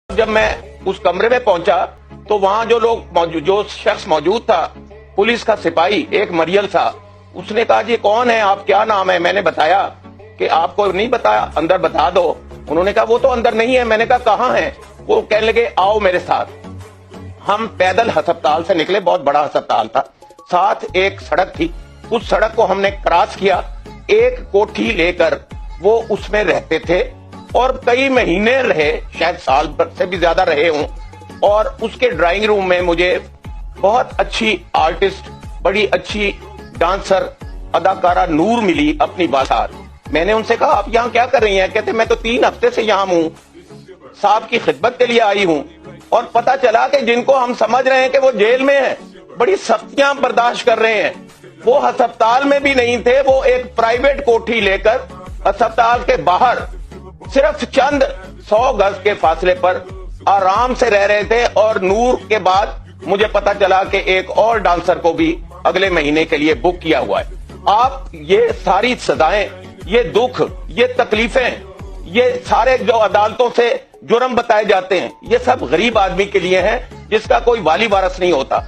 जब मैं उस कमरे में पहुंचा तो वहां जो शख्स मौजूद था, पुलिस का सिपाही, एक मरियल सा, उसने कहा जी कौन है आप, क्या नाम है। मैंने बताया कि आपको नहीं बताया, अंदर बता दो। उन्होंने कहा वो तो अंदर नहीं है। मैंने कहा कहाँ है। वो कहने लगे आओ मेरे साथ। हम पैदल अस्पताल से निकले, बहुत बड़ा अस्पताल था, साथ एक सड़क थी, उस सड़क को हमने क्रॉस किया। एक कोठी लेकर वो उसमें रहते थे और कई महीने रहे, शायद साल भर से भी ज्यादा रहे हों। और उसके ड्राइंग रूम में मुझे बहुत अच्छी आर्टिस्ट, बड़ी अच्छी डांसर, अदाकारा नूर मिली अपनी बासात। मैंने उनसे कहा आप यहाँ क्या कर रही हैं। कहते मैं तो 3 हफ्ते से यहाँ हूँ, साहब की खिदमत के लिए आई हूँ। और पता चला कि जिनको हम समझ रहे हैं कि वो जेल में हैं, बड़ी सख्तियां बर्दाश्त कर रहे हैं, वो अस्पताल में भी नहीं थे। वो एक प्राइवेट कोठी लेकर अस्पताल के बाहर सिर्फ चंद 100 गज के फासले पर आराम से रह रहे थे। और नूर के बाद मुझे पता चला कि एक और डांसर को भी अगले महीने के लिए बुक किया हुआ है। आप ये सारी सजाएं, ये दुख, ये तकलीफें, ये सारे जो अदालतों से जुर्म बताए जाते हैं, ये सब गरीब आदमी के लिए हैं जिसका कोई वाली वारस नहीं होता।